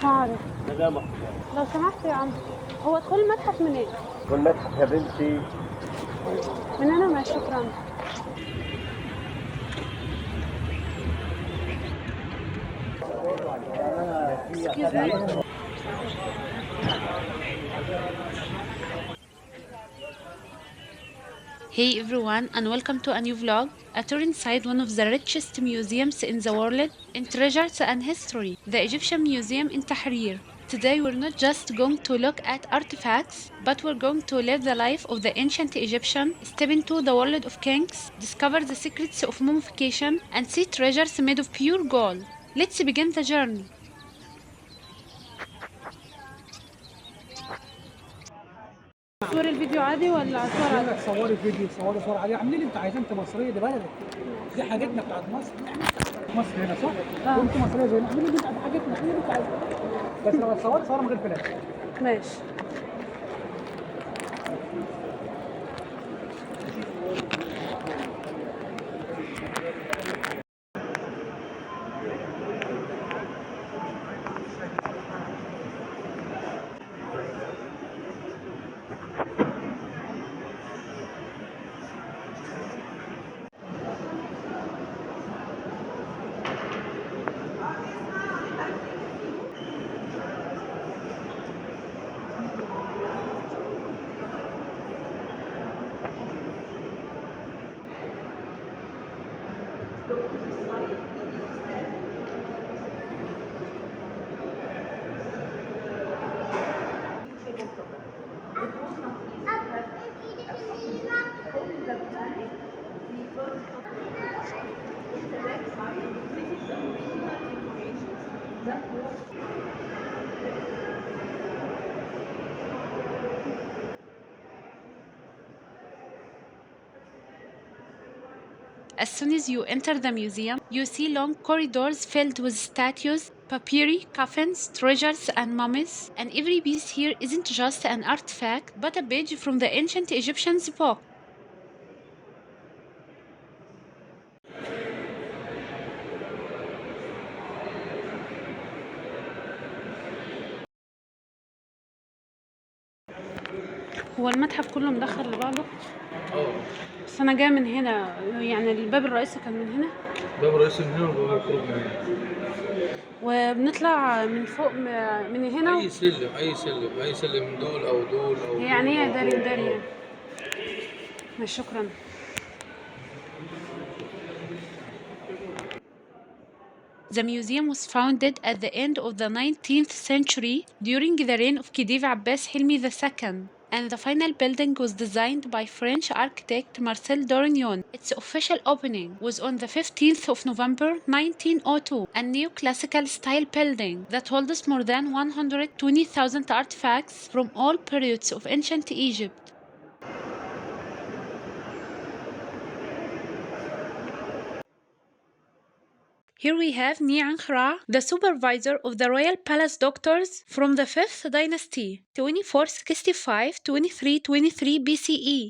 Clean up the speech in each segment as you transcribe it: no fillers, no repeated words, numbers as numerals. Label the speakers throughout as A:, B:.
A: عارف.
B: لا محفوظ.
A: لو سمحت يا عم، هو ادخل المتحف منين؟
B: والمتحف يا بنتي
A: من هنا؟ ماشي، شكرا. Excuse me. Hey everyone, and welcome to a new vlog, a tour inside one of the richest museums in the world in treasures and history, the Egyptian Museum in Tahrir. Today we're not just going to look at artifacts, but we're going to live the life of the ancient Egyptian, step into the world of kings, discover the secrets of mummification, and see treasures made of pure gold. Let's begin the journey. صور الفيديو عادي ولا صور عادي؟
C: لك صوري فيديو، صوري صور عادي، اعملي اللي انت عايزاه، انت مصريه، دي بلدك، دي حاجتنا بتاعت مصر. مصر هنا صح؟ وانت مصريه زينا، اعملي اللي انت حاجتنا، اعملي اللي انت عايزاه، بس لو هتصوري صور من غير فلاش.
A: ماشي. As soon as you enter the museum, you see long corridors filled with statues, papyri, coffins, treasures, and mummies. And every piece here isn't just an artifact, but a page from the ancient Egyptians' book. هو المتحف كله مدخل لبعضه؟ بس انا جايه من هنا، يعني الباب الرئيسي كان من هنا.
D: الباب الرئيسي من هنا والباب الخروج من هنا.
A: وبنطلع من فوق من هنا.
D: اي سلم اي سلم من دول او دول او
A: يعني هي
D: دول
A: داري
D: دول.
A: يعني. ماشي، شكرا. The museum was founded at the end of the 19th century during the reign of Khedive Abbas Hilmi II, and the final building was designed by French architect Marcel Dorignon. Its official opening was on the 15th of November 1902, a neoclassical style building that holds more than 120,000 artifacts from all periods of ancient Egypt. Here we have Ni'ankra, the supervisor of the royal palace doctors from the 5th dynasty, 2465-2323 BCE.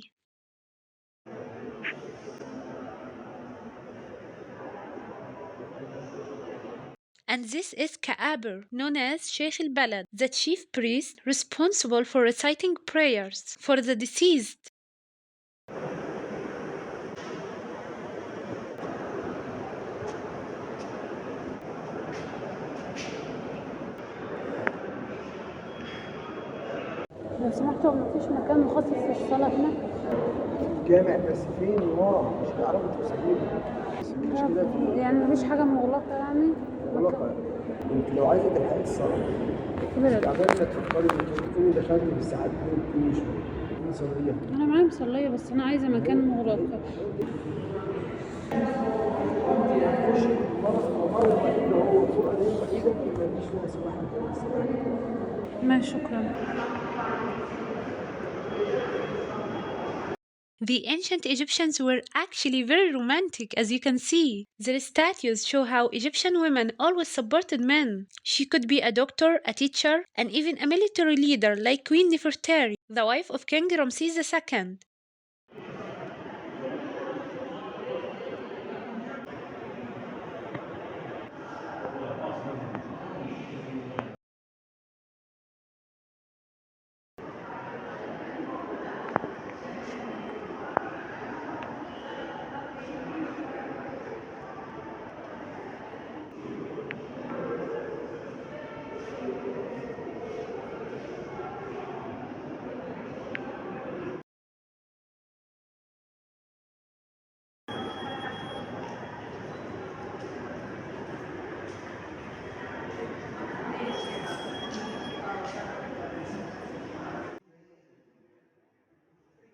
A: And this is Ka'aber, known as Sheikh al-Balad, the chief priest responsible for reciting prayers for the deceased. لو سمحتوا، مفيش مكان مخصص للصلاة هنا؟
C: جامع بس فين ورا، مش هتعرفوا توصلوا.
A: يعني مفيش حاجة مغلقة يعني؟
C: مغلقة. انت لو عايزة تلحقي الصلاة يعني ما تفكري تقومي دخلتي بالساعات دي مش مصلية.
A: أنا معايا مصلية، بس أنا عايزة مكان مغلق. ماشي، شكرا. The ancient Egyptians were actually very romantic, as you can see. Their statues show how Egyptian women always supported men. She could be a doctor, a teacher, and even a military leader like Queen Nefertari, the wife of King Ramses II.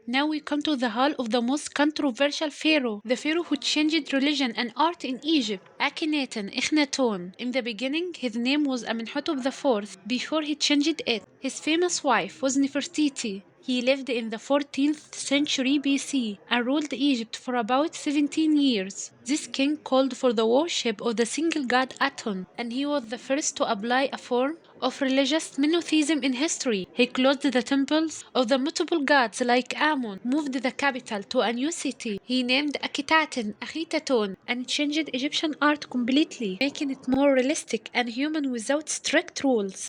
A: Now we come to the hall of the most controversial pharaoh, the pharaoh who changed religion and art in Egypt, Akhenaten. In the beginning, his name was Amenhotep IV before he changed it. His famous wife was Nefertiti. He lived in the 14th century BC and ruled Egypt for about 17 years. This king called for the worship of the single god Aton, and he was the first to apply a form of religious monotheism in history. He closed the temples of the multiple gods like Ammon, moved the capital to a new city. He named Akhenaten, and changed Egyptian art completely, making it more realistic and human without strict rules.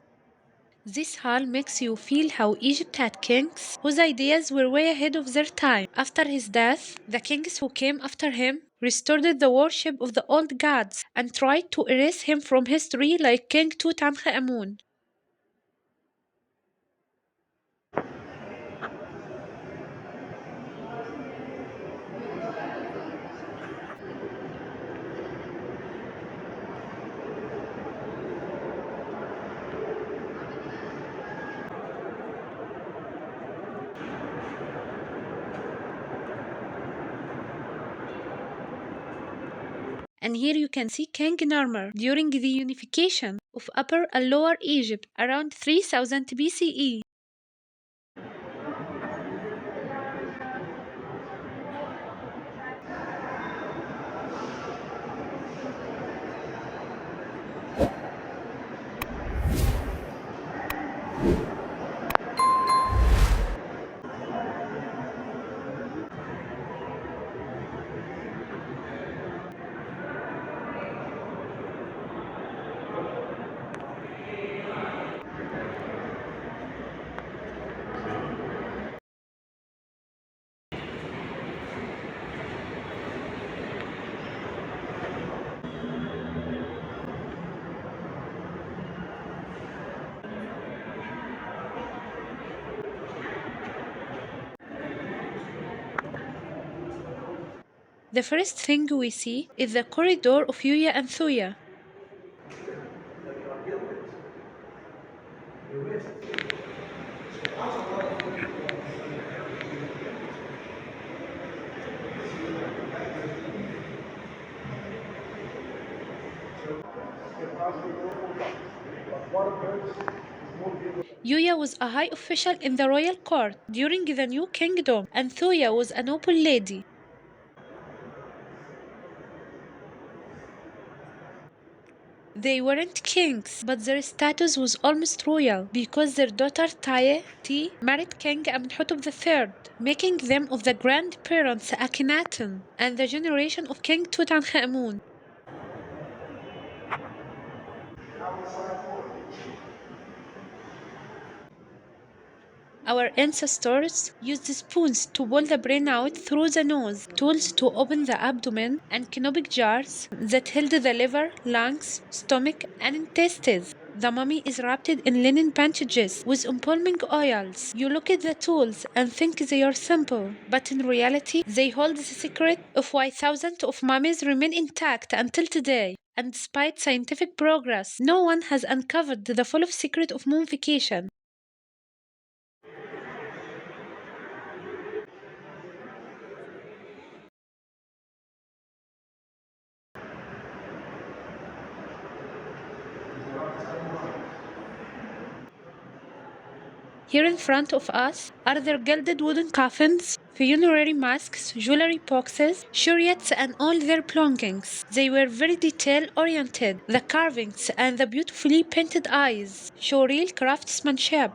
A: This hall makes you feel how Egypt had kings whose ideas were way ahead of their time. After his death, the kings who came after him restored the worship of the old gods and tried to erase him from history like King Tutankhamun. And here you can see King Narmer during the unification of Upper and Lower Egypt around 3000 BCE. The first thing we see is the corridor of Yuya and Thuya. Yuya was a high official in the royal court during the New Kingdom, and Thuya was a noble lady. They weren't kings, but their status was almost royal because their daughter Taye married King Amenhotep III, making them of the grandparents Akhenaten and the generation of King Tutankhamun. Our ancestors used spoons to pull the brain out through the nose, tools to open the abdomen, and canopic jars that held the liver, lungs, stomach, and intestines. The mummy is wrapped in linen bandages with embalming oils. You look at the tools and think they are simple, but in reality, they hold the secret of why thousands of mummies remain intact until today. And despite scientific progress, no one has uncovered the full secret of mummification. Here in front of us are their gilded wooden coffins, funerary masks, jewelry boxes, chariots, and all their belongings. They were very detail oriented. The carvings and the beautifully painted eyes show real craftsmanship.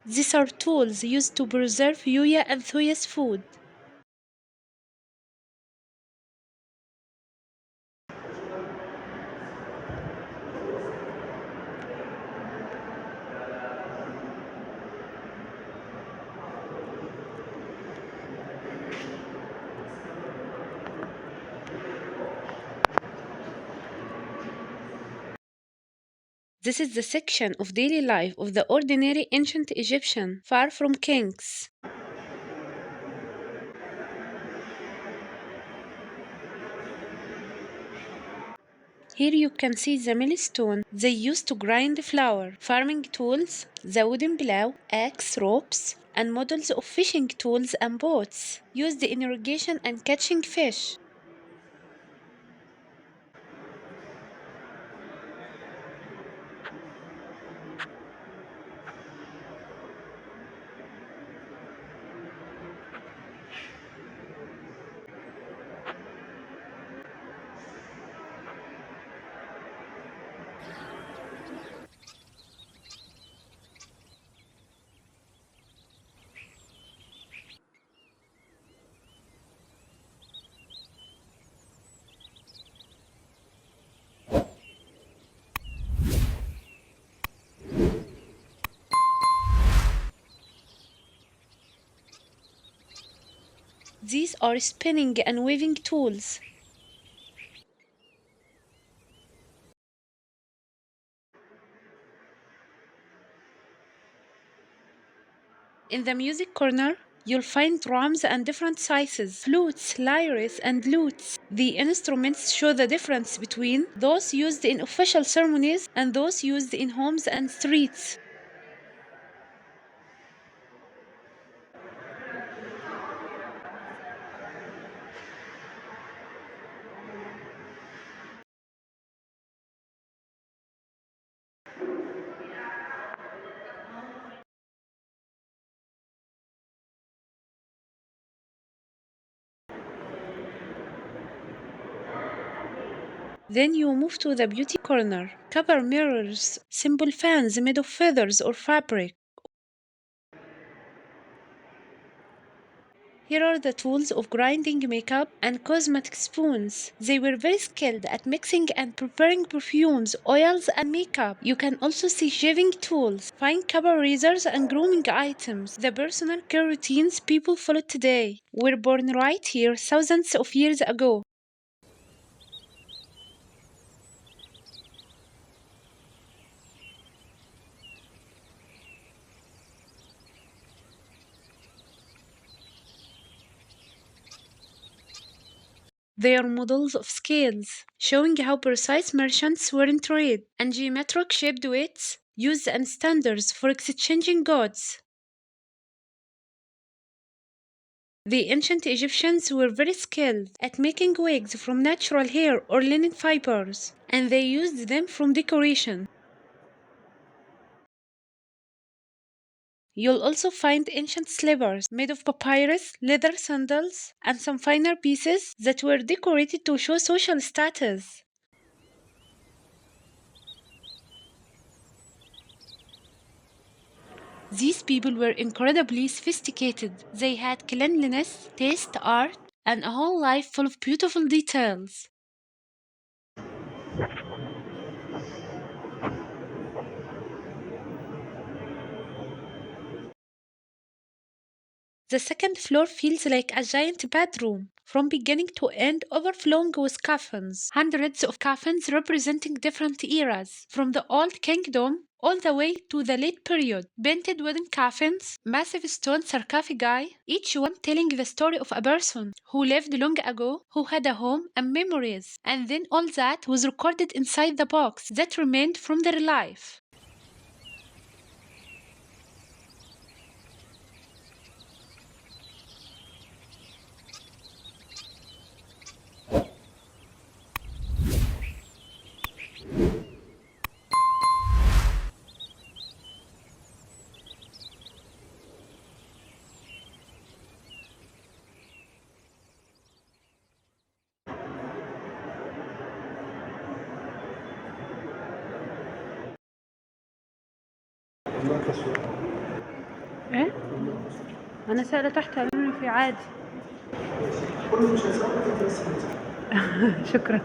A: These are tools used to preserve Yuya and Thuya's food. This is the section of daily life of the ordinary ancient Egyptian, far from kings. Here you can see the millstone they used to grind flour, farming tools, the wooden plow, axe, ropes, and models of fishing tools and boats used in irrigation and catching fish. These are spinning and weaving tools. In the music corner, you'll find drums and different sizes, flutes, lyres, and lutes. The instruments show the difference between those used in official ceremonies and those used in homes and streets. Then you move to the beauty corner. Cover mirrors, simple fans made of feathers or fabric. Here are the tools of grinding makeup and cosmetic spoons. They were very skilled at mixing and preparing perfumes, oils, and makeup. You can also see shaving tools, fine cover razors, and grooming items. The personal care routines people follow today were born right here thousands of years ago. They are models of scales, showing how precise merchants were in trade, and geometric shaped weights used and standards for exchanging goods. The ancient Egyptians were very skilled at making wigs from natural hair or linen fibers, and they used them from decoration. You'll also find ancient slippers made of papyrus, leather sandals, and some finer pieces that were decorated to show social status. These people were incredibly sophisticated. They had cleanliness, taste, art, and a whole life full of beautiful details. The second floor feels like a giant bedroom, from beginning to end overflowing with coffins. Hundreds of coffins representing different eras, from the Old Kingdom all the way to the late period. Painted wooden coffins, massive stone sarcophagi, each one telling the story of a person who lived long ago, who had a home and memories. And then all that was recorded inside the box that remained from their life. ايه؟ انا سائلة تحت قالوا لي في عادي. شكرا.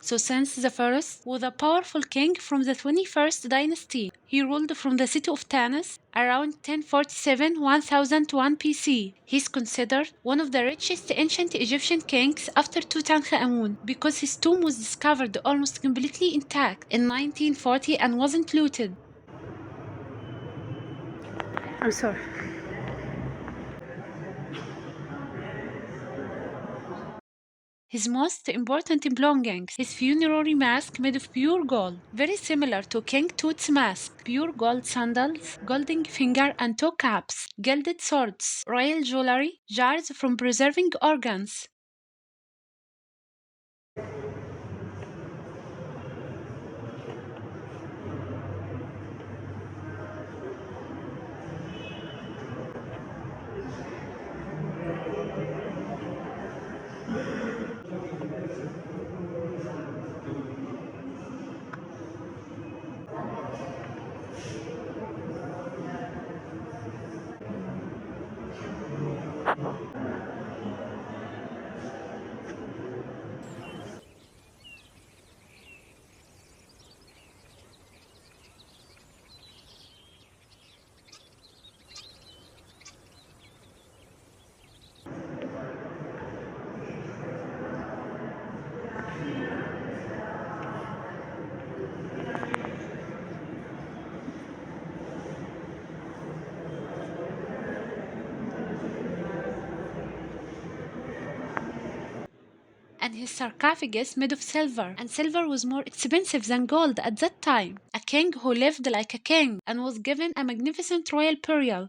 A: Sosen's the First was a powerful king from the 21st dynasty. He ruled from the city of Tanis around 1047-1001 BC. He's considered one of the richest ancient Egyptian kings after Tutankhamun because his tomb was discovered almost completely intact in 1940 and wasn't looted. I'm sorry. His most important belongings, his funerary mask made of pure gold, very similar to King Tut's mask, pure gold sandals, golden finger and toe caps, gilded swords, royal jewelry, jars from preserving organs. And his sarcophagus made of silver, and silver was more expensive than gold at that time. A king who lived like a king and was given a magnificent royal burial.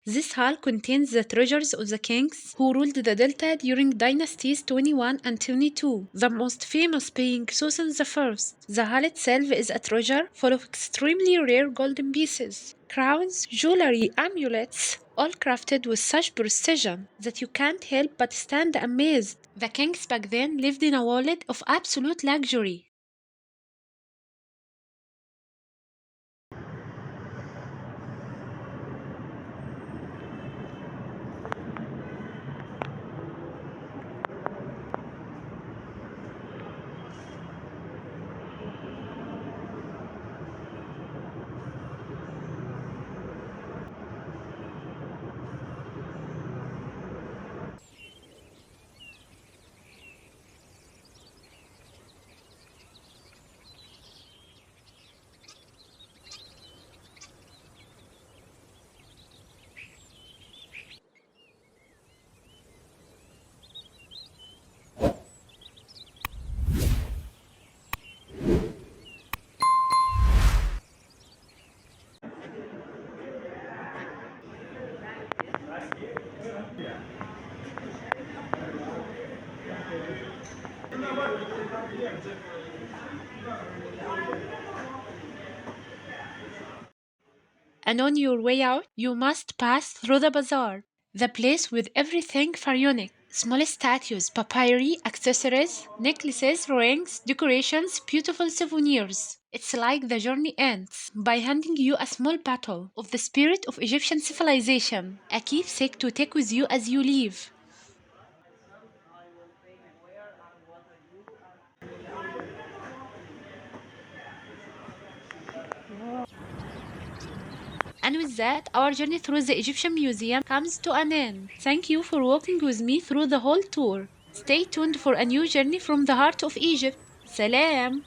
A: This hall contains the treasures of the kings who ruled the Delta during dynasties 21 and 22, the most famous being Susan I. The hall itself is a treasure full of extremely rare golden pieces, crowns, jewelry, amulets, all crafted with such precision that you can't help but stand amazed. The kings back then lived in a world of absolute luxury. And on your way out, you must pass through the bazaar, the place with everything pharaonic. Small statues, papyri, accessories, necklaces, rings, decorations, beautiful souvenirs. It's like the journey ends by handing you a small bottle of the spirit of Egyptian civilization, a keepsake to take with you as you leave. And with that, our journey through the Egyptian Museum comes to an end. Thank you for walking with me through the whole tour. Stay tuned for a new journey from the heart of Egypt. Salam!